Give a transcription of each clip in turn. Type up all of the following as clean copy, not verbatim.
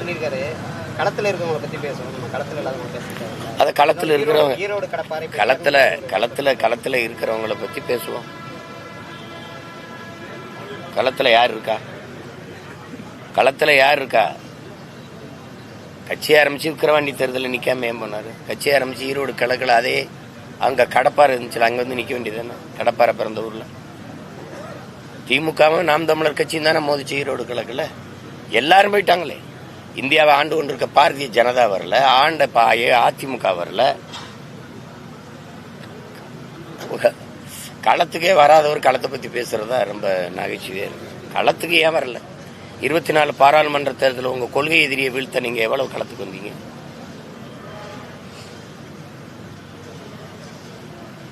சொல்லியிருக்காரு, களத்தில் இருக்கவங்களை பற்றி பேசணும், நம்ம களத்தில் இல்லாதவங்க பேசுறாங்க. அதை களத்தில் இருக்கிறவங்க, ஈரோடு கடப்பாறை களத்தில் இருக்கிறவங்கள பற்றி பேசுவோம். களத்தில் யார் இருக்கா? களத்தில் யார் இருக்கா? கட்சி ஆரம்பிச்சு விக்கிரவாண்டி தேர்தலில் நிற்காம ஏன் பண்ணாரு? கட்சி ஆரம்பிச்சு ஈரோடு கிழக்கில் அதே அங்கே கடப்பாறை இருந்துச்சு, அங்கே வந்து நிற்க வேண்டியது தானே? கடப்பாறை பிறந்த ஊரில் திமுகவும் நாம் தமிழர் கட்சியும் தானே மோதிச்சு ஈரோடு கிழக்கில். எல்லாரும் போயிட்டாங்களே. இந்தியாவை ஆண்டு கொண்டு இருக்க பாரதிய ஜனதா வரல, ஆண்ட அதிமுக வரல. களத்துக்கே வராதவர் களத்தை பற்றி பேசுறதா ரொம்ப நகைச்சுவையா இருக்கு. களத்துக்கு ஏன் வரல? 24 பாராளுமன்ற தேர்தலில் உங்க கொள்கை எதிரியை வீழ்த்த நீங்க எவ்வளவு களத்துக்கு வந்தீங்க?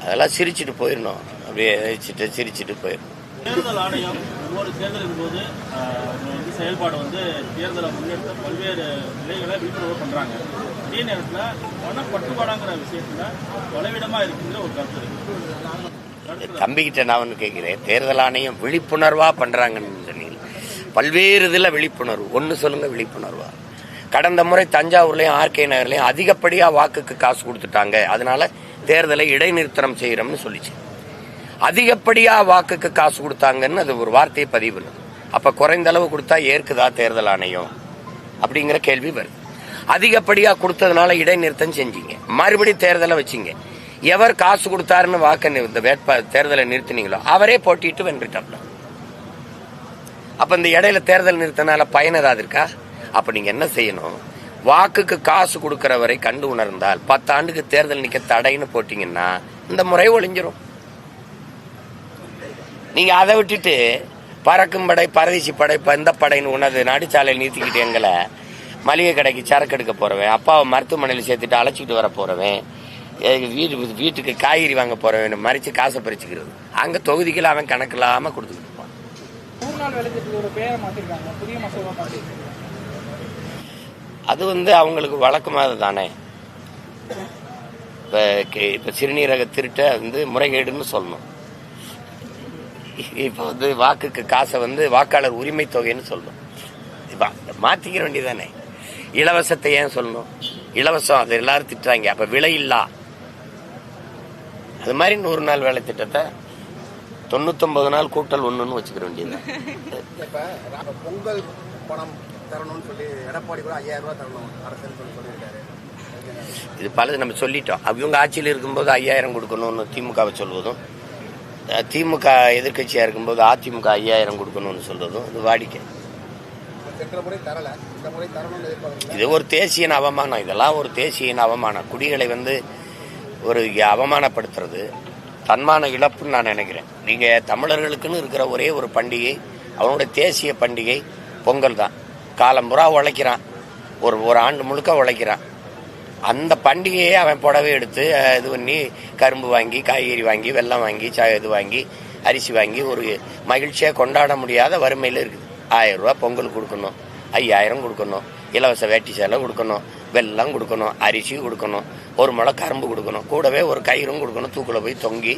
அதெல்லாம் சிரிச்சுட்டு போயிடணும், அப்படியே சிரிச்சுட்டு போயிடணும். தேர்தல் ஆணையம் ஒவ்வொரு தேர்தலின் போது செயல்பாடு தேர்தலை முன்னெடுத்த பல்வேறு நிலைகளை விழிப்புணர்வு பண்றாங்க. அதே நேரத்தில் பணப்பட்டுப்பாடாங்கிற விஷயத்துல தொலைவிடமா இருக்குங்கிற ஒரு கருத்து இருக்கு. தம்பிக்கிட்ட நான் ஒன்று கேட்கிறேன், தேர்தல் ஆணையம் விழிப்புணர்வா பண்றாங்கன்னு சொன்னீங்க. பல்வேறு இதில் விழிப்புணர்வு ஒன்று சொல்லுங்க. விழிப்புணர்வா கடந்த முறை தஞ்சாவூர்லயும் ஆர்கே நகர்லயும் அதிகப்படியா வாக்குக்கு காசு கொடுத்துட்டாங்க, அதனால தேர்தலை இடைநிறுத்தம் செய்யறோம்னு சொல்லிச்சு. அதிகப்படியா வாக்குக்கு காசு கொடுத்தாங்கன்னு அது ஒரு வார்த்தையை பதிவு பண்ணுது. அப்ப குறைந்த அளவு கொடுத்தா ஏற்குதா தேர்தல் ஆணையம் அப்படிங்கிற கேள்வி வருது. அதிகப்படியா கொடுத்ததுனால இடைநிறுத்தம் செஞ்சீங்க, மறுபடியும் தேர்தலை வச்சீங்க. எவர் காசு கொடுத்தாருன்னு தேர்தலை நிறுத்தினீங்களோ அவரே போட்டிட்டு வென்றுட்டாப்ல. அப்ப இந்த இடையில தேர்தல் நிறுத்தினால பயன் ஏதாவது இருக்கா? அப்ப நீங்க என்ன செய்யணும்? வாக்குக்கு காசு கொடுக்கிறவரை கண்டு உணர்ந்தால் 10 ஆண்டுக்கு தேர்தல் நிக்க தடைன்னு போட்டீங்கன்னா இந்த முறை ஒழிஞ்சிரும். நீங்க அதை விட்டுட்டு பறக்கும் படை, பரதேசி படை, இந்த படைன்னு உணர்ந்து நடுச்சாலையில் நிறுத்திக்கிட்டு எங்களை மளிகை கடைக்கு சரக்கு எடுக்க போறவன், அப்பாவை மருத்துவமனையில் சேர்த்துட்டு அழைச்சிட்டு வர போறவன், வீட்டுக்கு காய்கறி வாங்க போறவன் மறிச்சு காசை பறிச்சுக்கிறது. அங்க தொகுதிகள் அவன் கணக்கு இல்லாம கொடுத்துக்கிட்டு இருப்பான். அது அவங்களுக்கு வழக்கமாக தானே. இப்ப சிறுநீரக திருட்ட முறைகேடுன்னு சொல்லணும். இப்ப வாக்குக்கு காசை வாக்காளர் உரிமை தொகைன்னு சொல்லணும். மாத்திக்கிற வேண்டியதானே. இலவசத்தை ஏன் சொல்லணும்? இலவசம் அது எல்லாரும் திட்டுறாங்க. அப்ப விலை இல்லா அது மாதிரி 100 நாள் வேலை திட்டத்தை 99 நாள் கூட்டல் 1ன்னு வச்சுக்கிற வேண்டியது. பொங்கல் பணம் தரணும்னு சொல்லி எடப்பாடி கூட 5000 ரூபாய் தரணும் அரசுன்னு சொல்லியிருக்காரு. இது பலது நம்ம சொல்லிட்டோம். அவங்க ஆட்சியில் இருக்கும்போது 5000 கொடுக்கணும்னு திமுகவை சொல்வதும், திமுக எதிர்கட்சியா இருக்கும்போது அதிமுக 5000 கொடுக்கணும்னு சொல்றதும் இது வாடிக்கை. இது ஒரு தேசிய அவமானம். இதெல்லாம் ஒரு தேசிய அவமானம். குடிகளை ஒரு அவமானப்படுத்துறது தன்மான இழப்புன்னு நான் நினைக்கிறேன். நீங்க தமிழர்களுக்குன்னு இருக்கிற ஒரே ஒரு பண்டிகை, அவனுடைய தேசிய பண்டிகை பொங்கல் தான். காலம்புறா உழைக்கிறான், ஒரு ஆண்டு முழுக்க உழைக்கிறான். அந்த பண்டிகையை அவன் புடவை எடுத்து இது பண்ணி கரும்பு வாங்கி, காய்கறி வாங்கி, வெல்லம் வாங்கி, இது வாங்கி, அரிசி வாங்கி ஒரு மகிழ்ச்சியா கொண்டாட முடியாத வறுமையில இருக்குது. 1000 ரூபாய் பொங்கல் கொடுக்கணும், 5000 கொடுக்கணும், இலவச வேட்டி சேலை கொடுக்கணும், வெல்லம் கொடுக்கணும், அரிசி கொடுக்கணும், ஒரு முளை கரும்பு கொடுக்கணும், கூடவே ஒரு கயிறும் கொடுக்கணும், தூக்குல போய் தொங்கி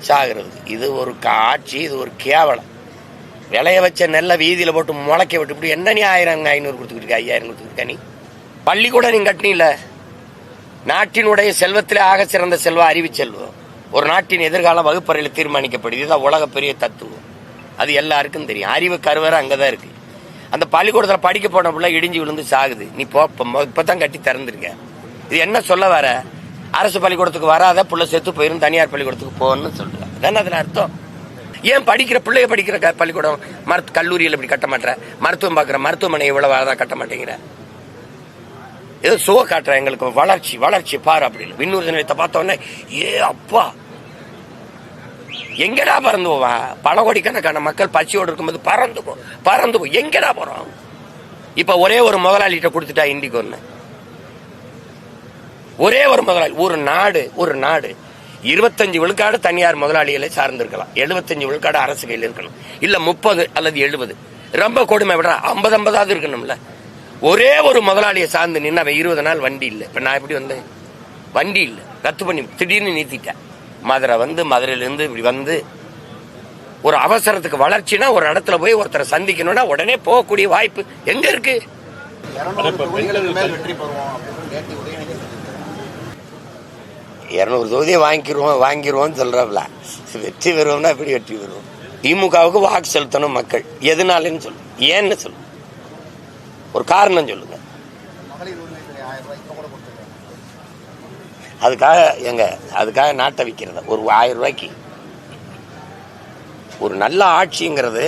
சாகிறது. இது ஒரு காட்சி, இது ஒரு கேவலம். விளைய வச்ச நெல்லை வீதியில போட்டு முளைக்க விட்டு இப்படி என்ன நீ 1000 500 கொடுத்துக்கிட்டு 5000 கொடுத்துக்கிட்ட? நீ பள்ளிக்கூடம் நீங்க கட்டினில. நாட்டினுடைய செல்வத்திலே ஆக சிறந்த செல்வம் அறிவு செல்வம். ஒரு நாட்டின் எதிர்காலம் வகுப்பறையில் தீர்மானிக்கப்படுது. இதுதான் உலக பெரிய தத்துவம். அது எல்லாருக்கும் தெரியும். அறிவு கருவறை அங்கதான் இருக்கு. அந்த பள்ளிக்கூடத்தில் படிக்க போன பிள்ளை இடிஞ்சு விழுந்து சாகுது. நீ இப்பதான் கட்டி திறந்துருக்க. இது என்ன சொல்ல வர? அரசு பள்ளிக்கூடத்துக்கு வராத புள்ள செத்து போயிரும், தனியார் பள்ளிக்கூடத்துக்கு போன்னு சொல்ற. அதான அதுல அர்த்தம். ஏன் படிக்கிற பிள்ளைய படிக்கிற பள்ளிக்கூடம் கல்லூரியில் இப்படி கட்ட மாட்டேற? மருத்துவம் பார்க்குற மருத்துவமனை இவ்வளவு கட்ட மாட்டேங்கிற? ஏதோ சுக காட்டுற எங்களுக்கு வளர்ச்சி வளர்ச்சி பாரு அப்படின்னு. விண்ணூர் நிலையத்தை பார்த்த உடனே ஏ அப்பா எங்கடா பறந்து போவான்? பல கோடிக்கணக்கான மக்கள் பசியோடு இருக்கும்போது பறந்து போ எங்கடா போறோம்? இப்ப ஒரே ஒரு முதலாளிகிட்ட கொடுத்துட்டா இண்டிக்கு ஒரே ஒரு முதலாளி. ஒரு நாடு 25 விழுக்காடு தனியார் முதலாளிகளை சார்ந்திருக்கலாம், 75 விழுக்காடு அரசு கையில் இருக்கணும், இல்ல 30 அல்லது 70. ரொம்ப கொடுமை விட 50 இருக்கணும்ல. ஒரே ஒரு முதலாளியை சார்ந்து நின்று அவன் 20 நாள் வண்டி இல்லை. இப்ப நான் எப்படி வந்தேன்? வண்டி இல்லை, ரத்து பண்ணி திடீர்னு நீத்திட்டேன். மதுரையிலிருந்து இப்படி ஒரு அவசரத்துக்கு வளர்ச்சினா ஒரு இடத்துல போய் ஒருத்தரை சந்திக்கணும்னா உடனே போகக்கூடிய வாய்ப்பு எங்க இருக்கு? 200 தொகுதிகளுக்கு மேல் வெற்றி பெறுவோம் அப்படின்னு நேற்று உதயநிதி சொல்லியிருக்காரு. 200 தொகுதியை வாங்கிடுவோம்னு சொல்றப்பல வெற்றி பெறுவோம்னா எப்படி வெற்றி பெறுவோம்? திமுகவுக்கு வாக்கு செலுத்தணும் மக்கள். எதனாலன்னு சொல்லு, ஏன்னு சொல்லு, ஒரு காரணம் சொல்லுங்க. மகளிர் உரிமை தொகை 1000 ரூபாய் இப்ப கூட கொடுத்துருக்காங்க. அதுக்காக நாட்டை விற்கிறத ஒரு 1000 ரூபாய்க்கு. ஒரு நல்ல ஆட்சிங்கிறது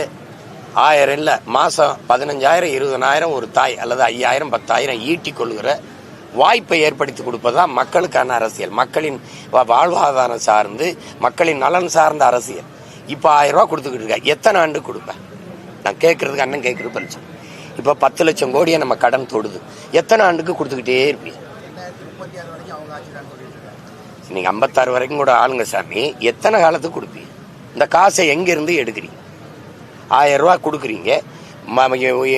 1000 இல்ல, மாசம் 15,000 20,000 ஒரு தாய் அல்லது 5,000 10,000 ஈட்டி கொள்கிற வாய்ப்பை ஏற்படுத்தி கொடுப்பதுதான் மக்களுக்கான அரசியல். மக்களின் வாழ்வாதாரம் சார்ந்து மக்களின் நலன் சார்ந்த அரசியல். இப்ப 1000 ரூபாய் கொடுத்துக்கிட்டு இருக்க, எத்தனை ஆண்டு கொடுப்பேன்? நான் கேட்கறதுக்கு அண்ணன் கேட்கறது பரிசு. இப்ப 10 லட்சம் கோடியை நம்ம கடன் தொடுது, எத்தனை ஆண்டுக்கு கொடுத்துக்கிட்டே இருப்பீங்க? 2036 வரைக்கும் அவங்க ஆட்சி தான் சொல்லிட்டு இருக்காங்க. நீங்க 56 வரைக்கும் கூட ஆளுங்க சாமி, எத்தனை காலத்துக்கு கொடுப்பீங்க? இந்த காசை எங்க இருந்து எடுக்கிறீங்க? 1000 ரூபாய் கொடுக்குறீங்க,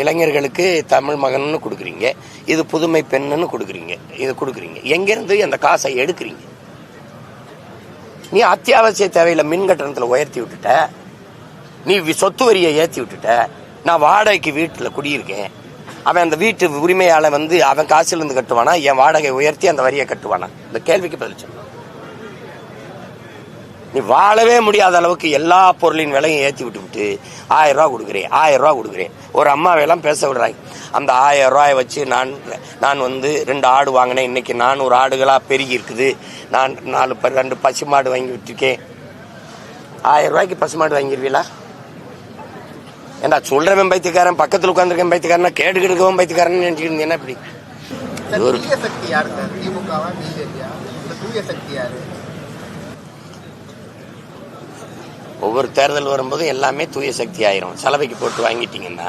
இளைஞர்களுக்கு தமிழ் மகன்னு கொடுக்குறீங்க, இது புதுமை பெண்ணுன்னு கொடுக்குறீங்க, இது கொடுக்குறீங்க, எங்கிருந்து அந்த காசை எடுக்கிறீங்க? நீ அத்தியாவசிய தேவையில்லை மின் கட்டணத்துல உயர்த்தி விட்டுட்ட, நீ சொத்து வரியை ஏற்றி விட்டுட்ட. நான் வாடகைக்கு வீட்டில் குடியிருக்கேன், அவன் அந்த வீட்டு உரிமையால அவன் காசுல இருந்து கட்டுவானா, என் வாடகை உயர்த்தி அந்த வரியை கட்டுவானா? இந்த கேள்விக்கு பதில் சொல்லு. நீ வாழவே முடியாத அளவுக்கு எல்லா பொருளின் விலையும் ஏற்றி விட்டு 1000 ரூபாய் கொடுக்குறேன், 1000 ரூபாய் கொடுக்குறேன். ஒரு அம்மாவையெல்லாம் பேச விடுறாங்க. அந்த 1000 ரூபாயை வச்சு நான் 2 ஆடு வாங்கினேன், இன்னைக்கு 400 ஆடுகளா பெருகி இருக்குது, நான் 2 பசுமாடு வாங்கி விட்டுருக்கேன். 1000 ரூபாய்க்கு பசுமாடு வாங்கிடுவீங்களா? ஏண்டா சொல்றவன் பைத்தியக்காரன், பக்கத்தில் உட்காந்துருக்கேன் பைத்தியக்காரன், கேடு கெடுக்கவும் பைத்தியக்காரன் நினைச்சுக்கிட்டு என்ன இப்படி? தூய சக்தி யாரு சார்? திமுகவா பிஜேபியா? இந்த தூய சக்தி யாரு? ஒவ்வொரு தேர்தல் வரும்போது எல்லாமே தூய சக்தி ஆயிரும். சலவைக்கு போட்டு வாங்கிட்டீங்கன்னா,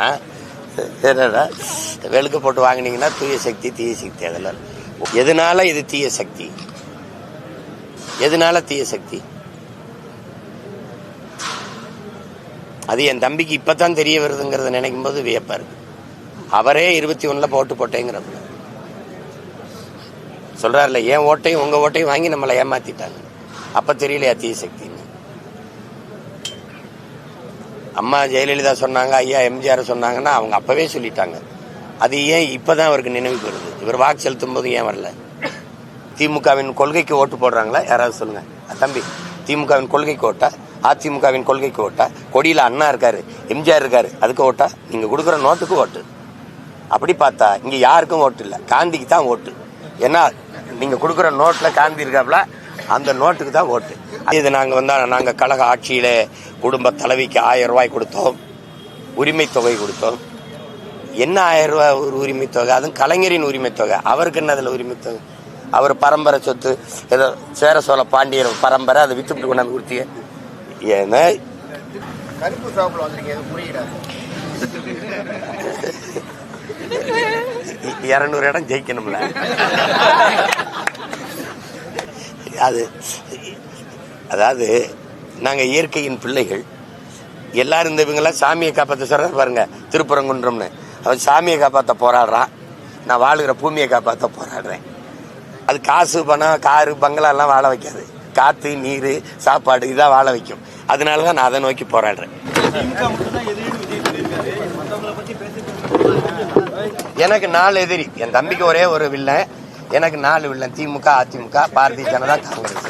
வெளுக்கு போட்டு வாங்கினீங்கன்னா தூய சக்தி தீய சக்தி. அதெல்லாம் எதனால இது தீய சக்தி? எதனால தீய சக்தி? அது என் தம்பிக்கு இப்பதான் தெரிய வருதுங்கிறத நினைக்கும் போது வியப்பா இருக்கு. அவரே 21ல ஓட்டு போட்டேங்கிறது சொல்றாருல, என் ஓட்டையும் உங்க ஓட்டையும் வாங்கி நம்மளை ஏமாத்திட்டாங்க. அப்ப தெரியலையா தீய சக்தின்னு? அம்மா ஜெயலலிதா சொன்னாங்க, ஐயா எம்ஜிஆர் சொன்னாங்கன்னா அவங்க அப்பவே சொல்லிட்டாங்க. அது ஏன் இப்பதான் அவருக்கு நினைவுக்கு வருது? இவர் வாக்கு செலுத்தும் போது ஏன் வரல? திமுகவின் கொள்கைக்கு ஓட்டு போடுறாங்களா? யாராவது சொல்லுங்க தம்பி. திமுகவின் கொள்கைக்கு ஓட்டா, அதிமுகவின் கொள்கைக்கு ஓட்டா, கொடியில அண்ணா இருக்காரு, எம்ஜிஆர் இருக்காரு, அதுக்கு ஓட்டா? நீங்க கொடுக்குற நோட்டுக்கு ஓட்டு. அப்படி பார்த்தா இங்க யாருக்கும் ஓட்டு இல்லை, காந்திக்கு தான் ஓட்டு. ஏன்னா நீங்க கொடுக்குற நோட்ல காந்தி இருக்காப்ல, அந்த நோட்டுக்கு தான் ஓட்டு. இது நாங்க கழக ஆட்சியில குடும்ப தலைவிக்கு 1000 ரூபாய் கொடுத்தோம், உரிமை தொகை கொடுத்தோம். என்ன 1000 ரூபாய் ஒரு உரிமை தொகை? அதுவும் கலைஞரின் உரிமை தொகை. அவருக்கு என்ன அதுல உரிமை தொகை? அவர் பரம்பரை சொத்து, ஏதோ சேர சோழ பாண்டியர் பரம்பரை, அதை வித்துட்டு கொண்டாந்து கொடுத்தீங்க. ஏன்னா கருப்பு சாப்பிட வந்திருக்கீங்க, எதுவும் புரியுதா? 200 இடம் ஜெயிக்கணும்ல. அதாவது நாங்க இயற்கையின் பிள்ளைகள் எல்லாரும். இந்த இவங்கெல்லாம் சாமியை காப்பாற்ற சொல்ற பாருங்க, திருப்பரங்குன்றம்னு அவன் சாமியை காப்பாற்ற போராடுறான், நான் வாழுகிற பூமியை காப்பாற்ற போராடுறேன். அது காசு பணம் காரு பங்களா எல்லாம் வாழ வைக்காது, காத்து நீர் சாப்பாடு இதான் வாழ வைக்கும். அதனாலதான் நான் அதை நோக்கி போராடுறேன். எனக்கு 4 எதிரி, என் தம்பிக்கு ஒரே ஒரு வில்லன், எனக்கு 4 வில்லன். திமுக, அதிமுக, பாரதிய ஜனதா, காங்கிரஸ்.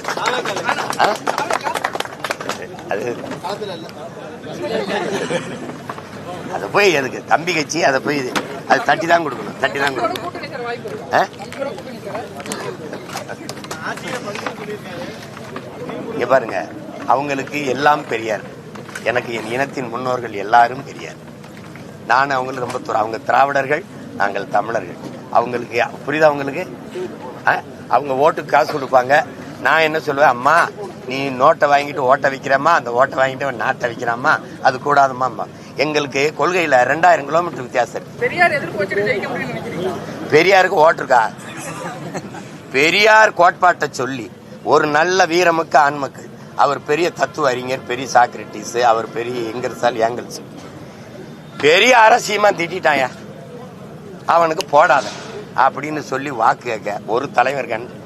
அது போய் எதுக்கு தம்பி கட்சி? அதை போய் அது தட்டி தான் கொடுக்கணும், தட்டி தான் கொடுக்கணும். இங்க பாருங்க, அவங்களுக்கு எல்லாம் பெரியார், எனக்கு என் இனத்தின் முன்னோர்கள் எல்லாரும் பெரியார். நான் அவங்களுக்கு ரொம்ப தூரம். அவங்க திராவிடர்கள், நாங்கள் தமிழர்கள். அவங்களுக்கு புரியுதா? அவங்களுக்கு அவங்க ஓட்டுக்கு காசு கொடுப்பாங்க. நான் என்ன சொல்லுவேன், அம்மா நீ நோட்டை வாங்கிட்டு ஓட்டை வைக்கிறம்மா, அந்த ஓட்டை வாங்கிட்டு நாட்டை வைக்கிறாம்மா, அது கூடாதுமா. எங்களுக்கு கொள்கையில 2000 கிலோமீட்டர் வித்தியாசம். பெரியாருக்கு ஓட்டுருக்கா? பெரியார் கோட்பாட்டை சொல்லி ஒரு நல்ல வீரமுக்கு ஆண்மக்கள். அவர் பெரிய தத்துவ அறிஞர், பெரிய சாக்ரட்டிஸ், அவர் பெரிய எங்கல்ஸ். பெரிய அரசியமா திட்டாயா, அவனுக்கு போடாத அப்படின்னு சொல்லி வாக்கு கேட்க ஒரு தலைவர் கண்டு